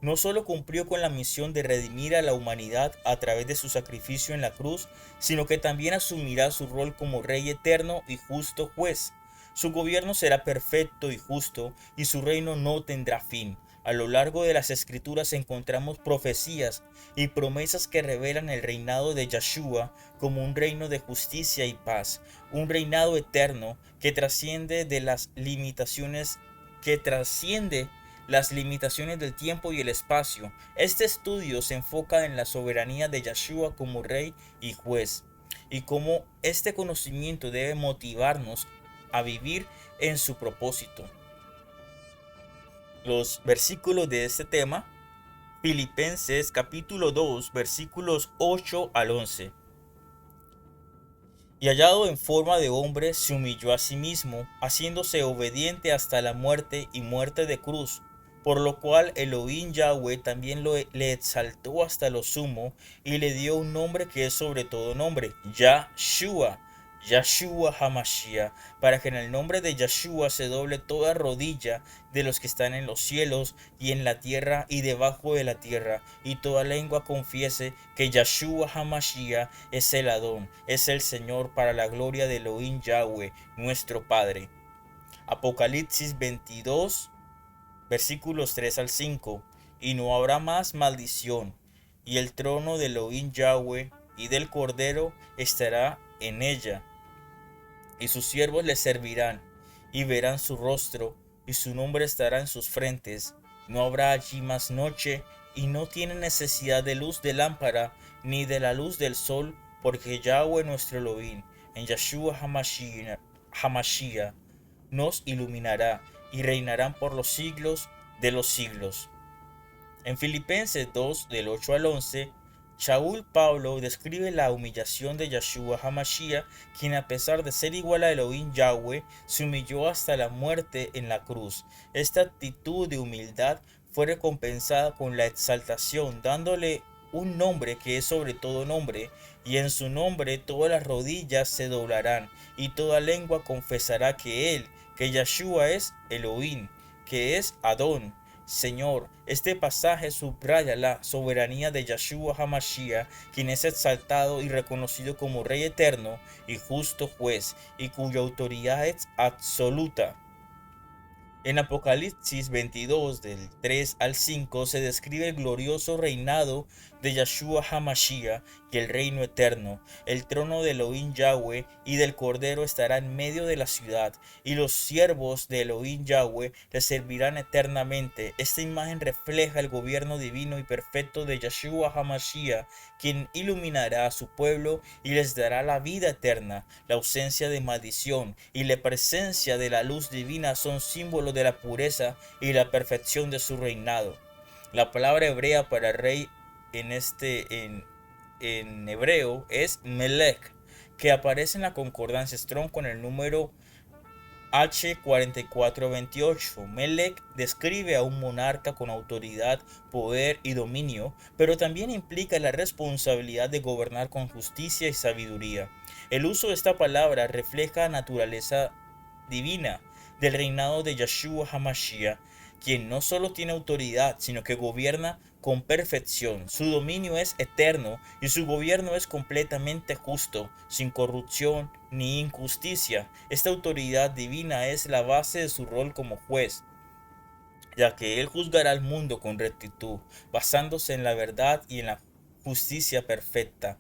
S1: no solo cumplió con la misión de redimir a la humanidad a través de su sacrificio en la cruz, sino que también asumirá su rol como Rey eterno y justo juez. Su gobierno será perfecto y justo, y su reino no tendrá fin. A lo largo de las Escrituras encontramos profecías y promesas que revelan el reinado de Yeshua como un reino de justicia y paz, un reinado eterno que trasciende las limitaciones del tiempo y el espacio. Este estudio se enfoca en la soberanía de Yeshua como rey y juez, y cómo este conocimiento debe motivarnos a vivir en su propósito. Los versículos de este tema, Filipenses capítulo 2, versículos 8 al 11. Y hallado en forma de hombre, se humilló a sí mismo, haciéndose obediente hasta la muerte y muerte de cruz, por lo cual Elohim Yahweh también le exaltó hasta lo sumo y le dio un nombre que es sobre todo nombre, Yahshua, Yeshua HaMashiach, para que en el nombre de Yeshua se doble toda rodilla de los que están en los cielos y en la tierra y debajo de la tierra, y toda lengua confiese que Yeshua HaMashiach es el Adón, es el Señor, para la gloria de Elohim Yahweh, nuestro Padre. Apocalipsis 22, versículos 3 al 5. Y no habrá más maldición, y el trono de Elohim Yahweh y del Cordero estará en ella, y sus siervos le servirán, y verán su rostro, y su nombre estará en sus frentes. No habrá allí más noche, y no tienen necesidad de luz de lámpara, ni de la luz del sol, porque Yahweh nuestro Elohim, en Yeshua HaMashiach, nos iluminará, y reinarán por los siglos de los siglos. En Filipenses 2, del 8 al 11, Shaul Pablo describe la humillación de Yeshua HaMashiach, quien a pesar de ser igual a Elohim Yahweh, se humilló hasta la muerte en la cruz. Esta actitud de humildad fue recompensada con la exaltación, dándole un nombre que es sobre todo nombre, y en su nombre todas las rodillas se doblarán, y toda lengua confesará que Yeshua es Elohim, que es Adón, Señor. Este pasaje subraya la soberanía de Yeshua HaMashiach, quien es exaltado y reconocido como Rey eterno y justo juez, y cuya autoridad es absoluta. En Apocalipsis 22, del 3 al 5, se describe el glorioso reinado de Yeshua HaMashiach y el reino eterno. El trono de Elohim Yahweh y del Cordero estará en medio de la ciudad, y los siervos de Elohim Yahweh le servirán eternamente. Esta imagen refleja el gobierno divino y perfecto de Yeshua HaMashiach, quien iluminará a su pueblo y les dará la vida eterna. La ausencia de maldición y la presencia de la luz divina son símbolos de la pureza y la perfección de su reinado. La palabra hebrea para rey en hebreo es Melech, que aparece en la concordancia Strong con el número H4428. Melech describe a un monarca con autoridad, poder y dominio, pero también implica la responsabilidad de gobernar con justicia y sabiduría. El uso de esta palabra refleja la naturaleza divina del reinado de Yeshua HaMashiach, quien no solo tiene autoridad, sino que gobierna con perfección. Su dominio es eterno y su gobierno es completamente justo, sin corrupción ni injusticia. Esta autoridad divina es la base de su rol como juez, ya que él juzgará al mundo con rectitud, basándose en la verdad y en la justicia perfecta.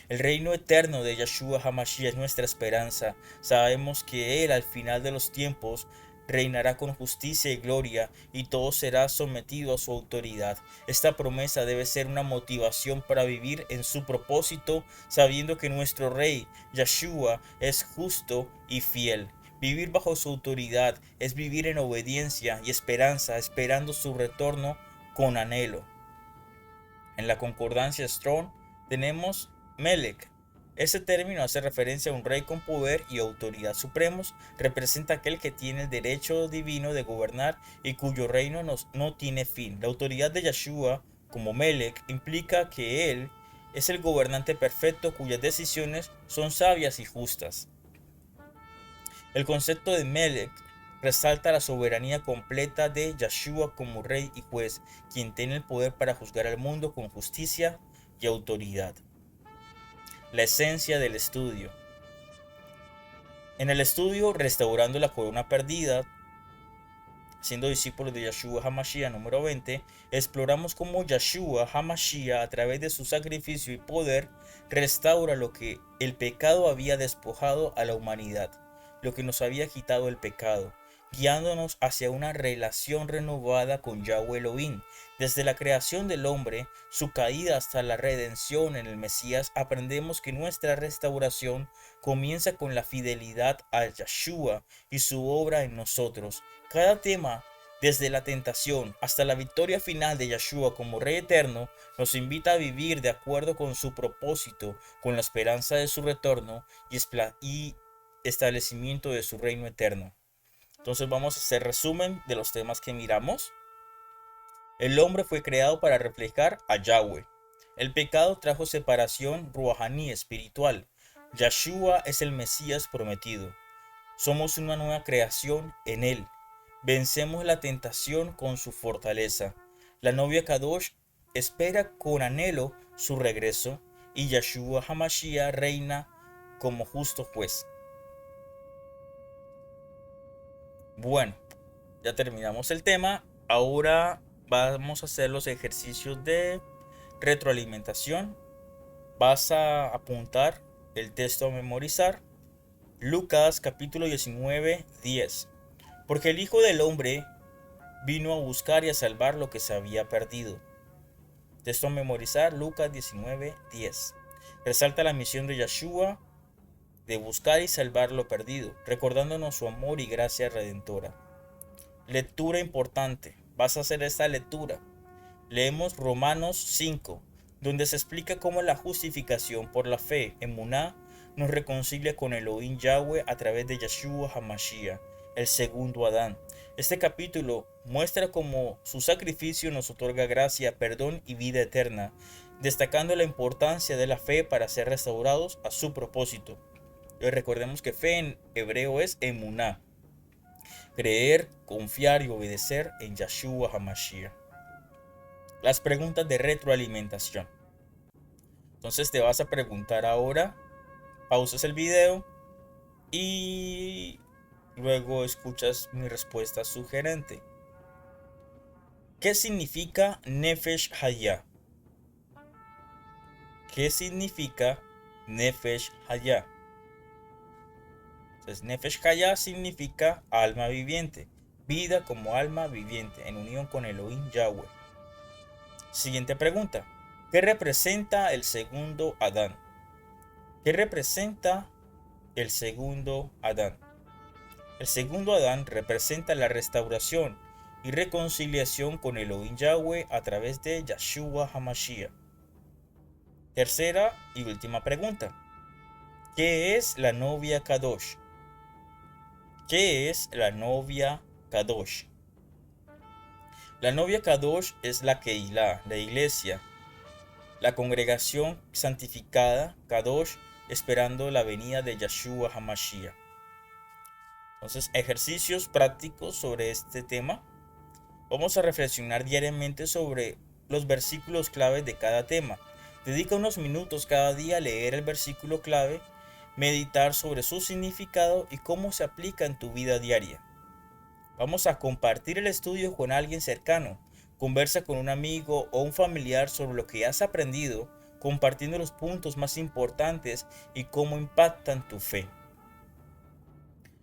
S1: El reino eterno de Yeshua HaMashiach es nuestra esperanza. Sabemos que Él al final de los tiempos reinará con justicia y gloria, y todo será sometido a su autoridad. Esta promesa debe ser una motivación para vivir en su propósito, sabiendo que nuestro Rey Yeshua es justo y fiel. Vivir bajo su autoridad es vivir en obediencia y esperanza, esperando su retorno con anhelo. En la concordancia Strong tenemos Melech. Este término hace referencia a un rey con poder y autoridad supremos, representa aquel que tiene el derecho divino de gobernar y cuyo reino no tiene fin. La autoridad de Yeshua como Melech implica que él es el gobernante perfecto cuyas decisiones son sabias y justas. El concepto de Melech resalta la soberanía completa de Yeshua como rey y juez, quien tiene el poder para juzgar al mundo con justicia y autoridad. La esencia del estudio. En el estudio Restaurando la Corona Perdida, siendo discípulos de Yeshua HaMashiach número 20, exploramos cómo Yeshua HaMashiach, a través de su sacrificio y poder, restaura lo que el pecado había despojado a la humanidad, lo que nos había quitado el pecado, guiándonos hacia una relación renovada con Yahweh Elohim. Desde la creación del hombre, su caída hasta la redención en el Mesías, aprendemos que nuestra restauración comienza con la fidelidad a Yeshua y su obra en nosotros. Cada tema, desde la tentación hasta la victoria final de Yeshua como Rey eterno, nos invita a vivir de acuerdo con su propósito, con la esperanza de su retorno y establecimiento de su reino eterno. Entonces vamos a hacer resumen de los temas que miramos. El hombre fue creado para reflejar a Yahweh. El pecado trajo separación ruahaní espiritual. Yeshua es el Mesías prometido. Somos una nueva creación en él. Vencemos la tentación con su fortaleza. La novia Kadosh espera con anhelo su regreso y Yeshua HaMashiach reina como justo juez. Bueno, ya terminamos el tema. Ahora vamos a hacer los ejercicios de retroalimentación. Vas a apuntar el texto a memorizar. Lucas capítulo 19, 10. Porque el Hijo del Hombre vino a buscar y a salvar lo que se había perdido. Texto a memorizar, Lucas 19, 10. Resalta la misión de Yeshua de buscar y salvar lo perdido, recordándonos su amor y gracia redentora. Lectura importante. Vas a hacer esta lectura. Leemos Romanos 5, donde se explica cómo la justificación por la fe en Muná nos reconcilia con Elohim Yahweh a través de Yeshua HaMashiach, el segundo Adán. Este capítulo muestra cómo su sacrificio nos otorga gracia, perdón y vida eterna, destacando la importancia de la fe para ser restaurados a su propósito. Y recordemos que fe en hebreo es emuná, creer, confiar y obedecer en Yeshua HaMashiach. Las preguntas de retroalimentación. Entonces te vas a preguntar ahora, pausas el video y luego escuchas mi respuesta sugerente. ¿Qué significa Nefesh Hayah? ¿Qué significa Nefesh Hayah? Entonces, Nefesh Hayah significa alma viviente, vida como alma viviente, en unión con Elohim Yahweh. Siguiente pregunta. ¿Qué representa el segundo Adán? ¿Qué representa el segundo Adán? El segundo Adán representa la restauración y reconciliación con Elohim Yahweh a través de Yeshua HaMashiach. Tercera y última pregunta. ¿Qué es la novia Kadosh? ¿Qué es la novia Kadosh? La novia Kadosh es la Keilah, la iglesia, la congregación santificada, Kadosh, esperando la venida de Yeshua HaMashiach. Entonces, ejercicios prácticos sobre este tema. Vamos a reflexionar diariamente sobre los versículos clave de cada tema. Dedica unos minutos cada día a leer el versículo clave, meditar sobre su significado y cómo se aplica en tu vida diaria. Vamos a compartir el estudio con alguien cercano. Conversa con un amigo o un familiar sobre lo que has aprendido, compartiendo los puntos más importantes y cómo impactan tu fe.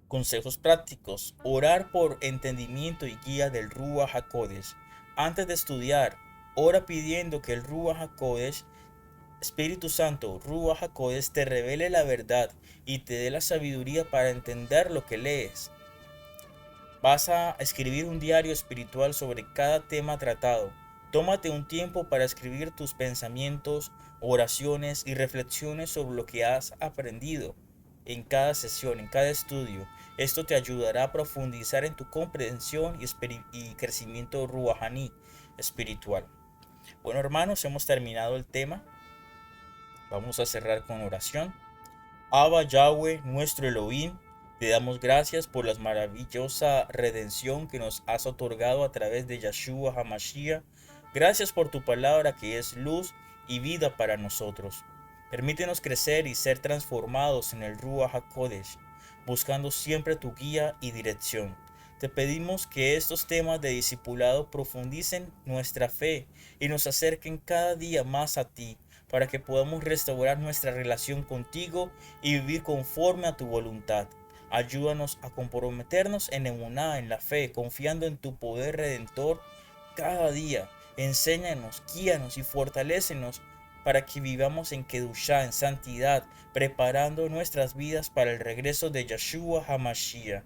S1: Consejos prácticos. Orar por entendimiento y guía del Ruach HaKodesh. Antes de estudiar, ora pidiendo que el Ruach HaKodesh Espíritu Santo, Ruach HaKodesh, te revele la verdad y te dé la sabiduría para entender lo que lees. Vas a escribir un diario espiritual sobre cada tema tratado. Tómate un tiempo para escribir tus pensamientos, oraciones y reflexiones sobre lo que has aprendido en cada sesión, en cada estudio. Esto te ayudará a profundizar en tu comprensión y crecimiento ruajaní espiritual. Bueno, hermanos, hemos terminado el tema. Vamos a cerrar con oración. Abba Yahweh, nuestro Elohim, te damos gracias por la maravillosa redención que nos has otorgado a través de Yeshua HaMashiach. Gracias por tu palabra que es luz y vida para nosotros. Permítenos crecer y ser transformados en el Ruach HaKodesh, buscando siempre tu guía y dirección. Te pedimos que estos temas de discipulado profundicen nuestra fe y nos acerquen cada día más a ti, para que podamos restaurar nuestra relación contigo y vivir conforme a tu voluntad. Ayúdanos a comprometernos en emuná, en la fe, confiando en tu poder redentor cada día. Enséñanos, guíanos y fortalécenos para que vivamos en Kedushá, en santidad, preparando nuestras vidas para el regreso de Yeshua HaMashiach.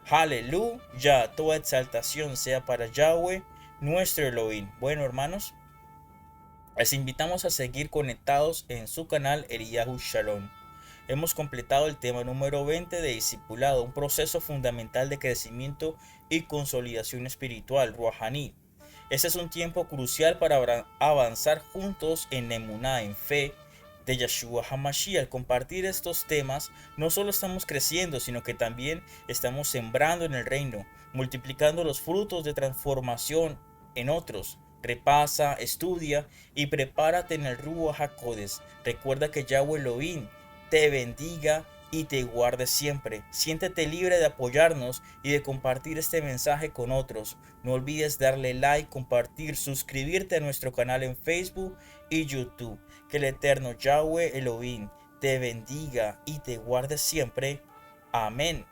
S1: Aleluya, toda exaltación sea para Yahweh, nuestro Elohim. Bueno, hermanos, les invitamos a seguir conectados en su canal Eliyahu Shalom. Hemos completado el tema número 20 de discipulado, un proceso fundamental de crecimiento y consolidación espiritual, Ruajaní. Este es un tiempo crucial para avanzar juntos en emuná, en fe de Yeshua HaMashiach. Al compartir estos temas, no solo estamos creciendo, sino que también estamos sembrando en el reino, multiplicando los frutos de transformación en otros. Repasa, estudia y prepárate en el Ruach HaKodesh. Recuerda que Yahweh Elohim te bendiga y te guarde siempre. Siéntete libre de apoyarnos y de compartir este mensaje con otros. No olvides darle like, compartir, suscribirte a nuestro canal en Facebook y YouTube. Que el eterno Yahweh Elohim te bendiga y te guarde siempre. Amén.